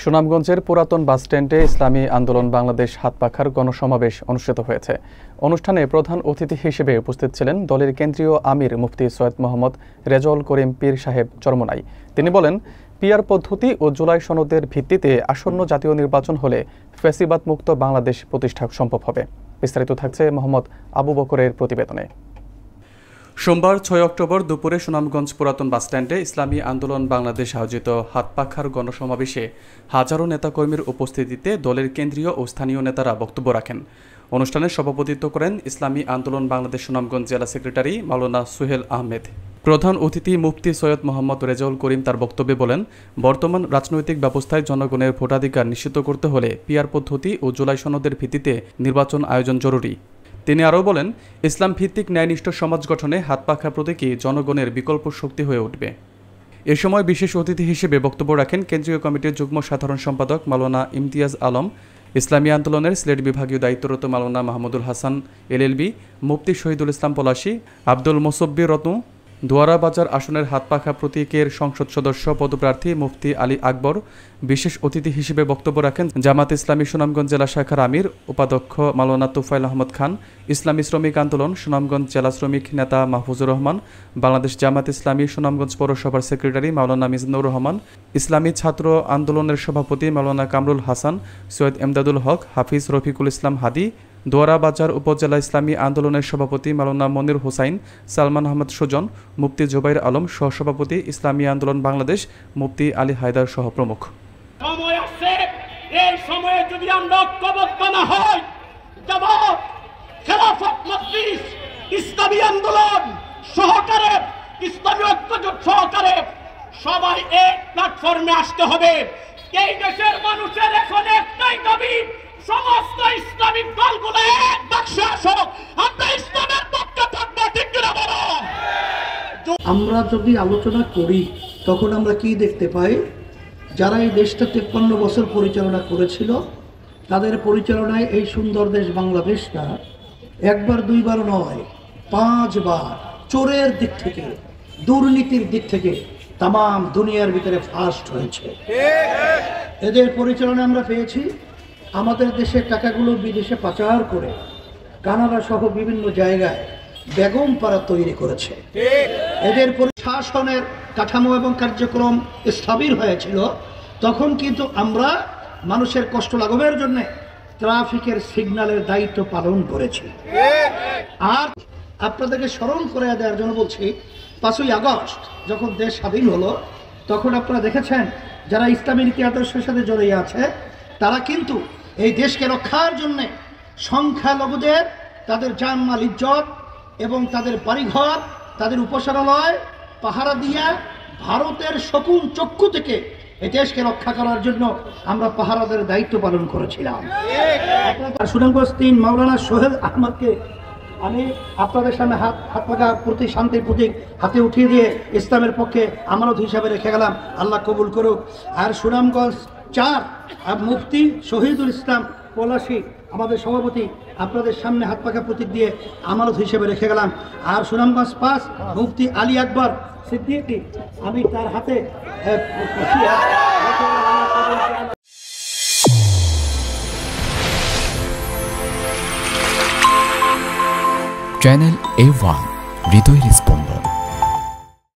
সুনামগঞ্জের পুরাতন বাসস্ট্যান্ডে ইসলামী আন্দোলন বাংলাদেশ হাতপাখার গণসমাবেশ অনুষ্ঠিত হয়েছে। অনুষ্ঠানে প্রধান অতিথি হিসেবে উপস্থিত ছিলেন দলের কেন্দ্রীয় আমির মুফতি সৈয়দ মোহাম্মদ রেজাউল করিম পীর সাহেব চরমোনাই। তিনি বলেন, পিআর পদ্ধতি ও জুলাই সনদের ভিত্তিতে আসন্ন জাতীয় নির্বাচন হলে ফ্যাসিবাদ মুক্ত বাংলাদেশ প্রতিষ্ঠা সম্ভব হবে। বিস্তারিত থাকছে মোহাম্মদ আবু বকরের প্রতিবেদনে। সোমবার ৬ অক্টোবর দুপুরে সুনামগঞ্জ পুরাতন বাসস্ট্যান্ডে ইসলামী আন্দোলন বাংলাদেশ আয়োজিত হাতপাখার গণসমাবেশে হাজারো নেতাকর্মীর উপস্থিতিতে দলের কেন্দ্রীয় ও স্থানীয় নেতারা বক্তব্য রাখেন। অনুষ্ঠানে সভাপতিত্ব করেন ইসলামী আন্দোলন বাংলাদেশ সুনামগঞ্জ জেলা সেক্রেটারি মাওলানা সুহেল আহমেদ। প্রধান অতিথি মুফতি সৈয়দ মোহাম্মদ রেজাউল করিম তার বক্তব্যে বলেন, বর্তমান রাজনৈতিক ব্যবস্থায় জনগণের ভোটাধিকার নিশ্চিত করতে হলে পিআর পদ্ধতি ও জুলাই সনদের ভিত্তিতে নির্বাচন আয়োজন জরুরি। তিনি আরও বলেন, ইসলাম ভিত্তিক ন্যায়নিষ্ঠ সমাজ গঠনে হাতপাখা প্রতীকী জনগণের বিকল্প শক্তি হয়ে উঠবে। এ সময় বিশেষ অতিথি হিসেবে বক্তব্য রাখেন কেন্দ্রীয় কমিটির যুগ্ম সাধারণ সম্পাদক মাওলানা ইমতিয়াজ আলম, ইসলামী আন্দোলনের সিলেট বিভাগীয় দায়িত্বরত মাওলানা মাহমুদুল হাসান এলএলবি, মুফতি শহীদুল ইসলাম পলাশী, আব্দুল মোসব্বির রত্ন, দুয়ারা বাজার আসনের হাতপাখা প্রতীকের সংসদ সদস্য পদপ্রার্থী মুফতি আলী আকবর। বিশেষ অতিথি হিসেবে বক্তব্য রাখেন জামাত ইসলামী সুনামগঞ্জ জেলা শাখার আমির উপাধ্যক্ষ মাওলানা তুফাইল আহমদ খান, ইসলামী শ্রমিক আন্দোলন সুনামগঞ্জ জেলা শ্রমিক নেতা মাহফুজুর রহমান, বাংলাদেশ জামাত ইসলামী সুনামগঞ্জ পৌরসভার সেক্রেটারি মাওলানা মিজানুর রহমান, ইসলামী ছাত্র আন্দোলনের সভাপতি মাওলানা কামরুল হাসান, সৈয়দ এমদাদুল হক, হাফিজ রফিকুল ইসলাম হাদি, দুয়ারা বাজার উপজেলা ইসলামী আন্দোলনের সভাপতি মাওলানা মনির হোসাইন, সালমান আহমদ সুজন, মুফতি জুবাইর আলম, সহসভাপতি ইসলামী আন্দোলন বাংলাদেশ মুফতি আলী হায়দার সহ প্রমুখ। সময় আসছে, এই সময়ে যদি আমরা ঐক্যবদ্ধ না হই, জামাত, খেলাফত মজলিস, ইসলামী আন্দোলন সহকারে, ইসলামী ঐক্যজোট সহকারে সবাই এক প্ল্যাটফর্মে আসতে হবে। এই দেশের মানুষের এখন একটাই দাবি, সমস্ত ইসলামিক দলগুলো এক বাক্সে আসুক, আমরা ইসলামের পক্ষে থাকবো, ঠিক কিনা বলো? আমরা যদি আলোচনা করি তখন আমরা কি দেখতে পাই, যারা এই দেশটা 53 বছর পরিচালনা করেছিল তাদের পরিচালনায় এই সুন্দর দেশ বাংলাদেশটা একবার দুইবার নয়, 5 বার চোরের দিক থেকে, দুর্নীতির দিক থেকে তাম দুনিয়ার ভিতরে ফার্স্ট হয়েছে। এদের পরিচালনা আমরা পেয়েছি। আমাদের দেশের টাকাগুলো বিদেশে পাচার করে কানাডা সহ বিভিন্ন জায়গায় বেগম পাড়া তৈরি করেছে। এদের প্রশাসনের কাঠামো এবং কার্যক্রম স্থবির হয়েছিল, তখন কিন্তু আমরা মানুষের কষ্ট লাঘবের জন্য ট্রাফিকের সিগন্যালের দায়িত্ব পালন করেছি। আর আপনাদেরকে স্মরণ করে দেওয়ার জন্য বলছি, 5ই আগস্ট যখন দেশ স্বাধীন হলো তখন আপনারা দেখেছেন যারা ইসলামী নীতি আদর্শের সাথে জড়িয়ে আছে তারা কিন্তু এই দেশকে রক্ষার জন্য সংখ্যালঘুদের তাদের জানমাল ইজ্জত এবং তাদের বাড়িঘর, তাদের উপাসনালয় পাহারা দিয়া ভারতের শকুন চক্ষু থেকে এই দেশকে রক্ষা করার জন্য আমরা পাহারাদের দায়িত্ব পালন করেছিলাম। সুনামগঞ্জ 3 মাওলানা সোহেল আহমদকে আমি আপনাদের সামনে হাত পাকা প্রতীক, শান্তির প্রতীক হাতে উঠিয়ে দিয়ে ইসলামের পক্ষে আমানত হিসাবে রেখে গেলাম। আল্লাহ কবুল করুক। আর সুনামগঞ্জ 4 মুফতি শহীদুল ইসলাম পলাশী আমাদের সভাপতি, আপনাদের সামনে হাত পাকা প্রতীক দিয়ে আমানত হিসেবে রেখে গেলাম। আর সুনামগঞ্জ 5 মুফতি আলী আকবর সিদ্দিকী, আমি তার হাতে চ্যানেল A1 হৃদয় রেসপন্স।